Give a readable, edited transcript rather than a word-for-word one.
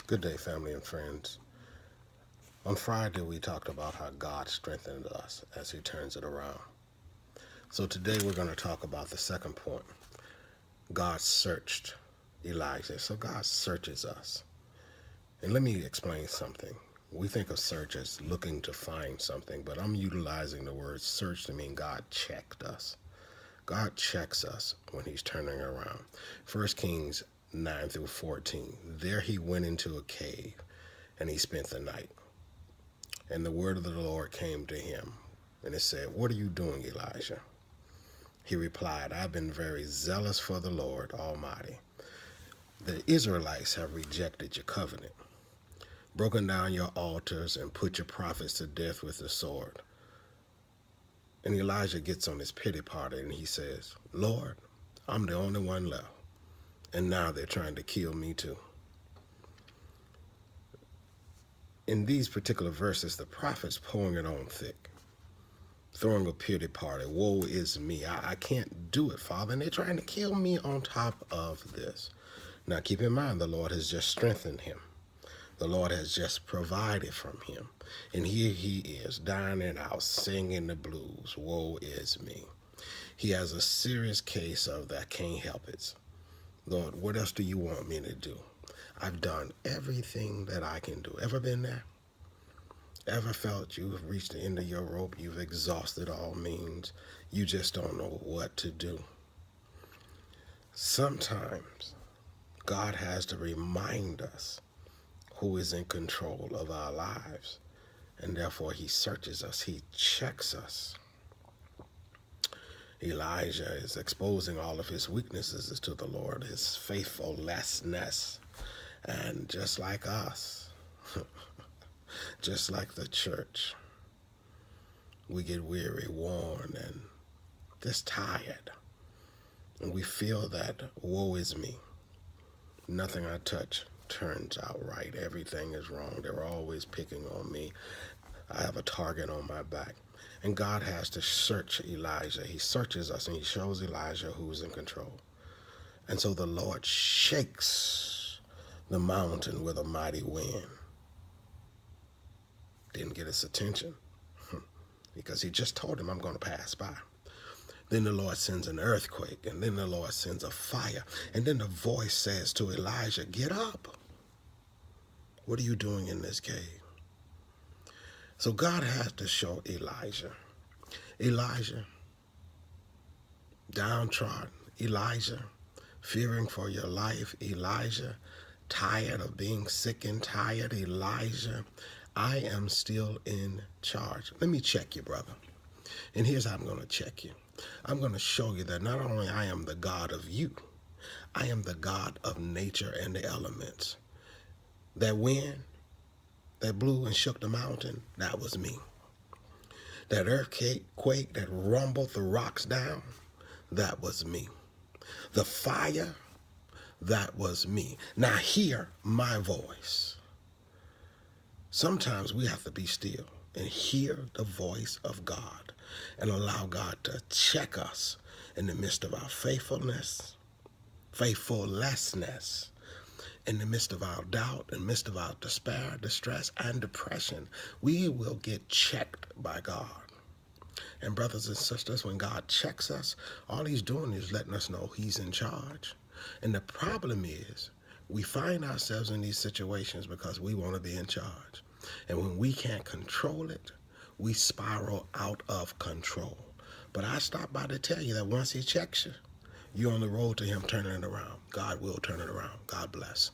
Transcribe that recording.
Good day, family and friends. On Friday, we talked about how God strengthened us as He turns it around. So today, we're going to talk about the second point. God searched Elijah. So God searches us. And let me explain something. We think of search as looking to find something, but I'm utilizing the word search to mean God checked us. God checks us when He's turning around. 1 Kings 9 through 14. There he went into a cave and he spent the night. And the word of the Lord came to him, and it said, "What are you doing, Elijah?" He replied, "I've been very zealous for the Lord Almighty. The Israelites have rejected your covenant, broken down your altars, and put your prophets to death with the sword." And Elijah gets on his pity party and he says, "Lord, I'm the only one left, and now they're trying to kill me too." In these particular verses, the prophet's pouring it on thick, throwing a pity party. Woe is me. I can't do it, Father. And they're trying to kill me on top of this. Now, keep in mind, the Lord has just strengthened him. The Lord has just provided from him. And here he is, dying and out, singing the blues. Woe is me. He has a serious case of that can't help it. Lord, what else do you want me to do? I've done everything that I can do. Ever been there? Ever felt you have reached the end of your rope? You've exhausted all means. You just don't know what to do. Sometimes God has to remind us who is in control of our lives. And therefore he searches us. He checks us. Elijah is exposing all of his weaknesses to the Lord, his faithfulness. And just like us, just like the church, we get weary, worn, and just tired. And we feel that woe is me. Nothing I touch turns out right. Everything is wrong. They're always picking on me. I have a target on my back. And God has to search Elijah. He searches us and he shows Elijah who's in control. And so the Lord shakes the mountain with a mighty wind. Didn't get his attention because he just told him, "I'm going to pass by." Then the Lord sends an earthquake, and then the Lord sends a fire. And then the voice says to Elijah, "Get up. What are you doing in this cave?" So God had to show Elijah, downtrodden, Elijah, fearing for your life, Elijah, tired of being sick and tired, Elijah, I am still in charge. Let me check you, brother. And here's how I'm going to check you. I'm going to show you that not only I am the God of you, I am the God of nature and the elements. That wind that blew and shook the mountain, that was me. That earthquake that rumbled the rocks down, that was me. The fire, that was me. Now hear my voice. Sometimes we have to be still and hear the voice of God and allow God to check us in the midst of our faithfulness, in the midst of our doubt, in the midst of our despair, distress, and depression. We will get checked by God. And brothers and sisters, when God checks us, all he's doing is letting us know he's in charge. And the problem is, we find ourselves in these situations because we want to be in charge. And when we can't control it, we spiral out of control. But I stopped by to tell you that once he checks you, you're on the road to him turning it around. God will turn it around. God bless.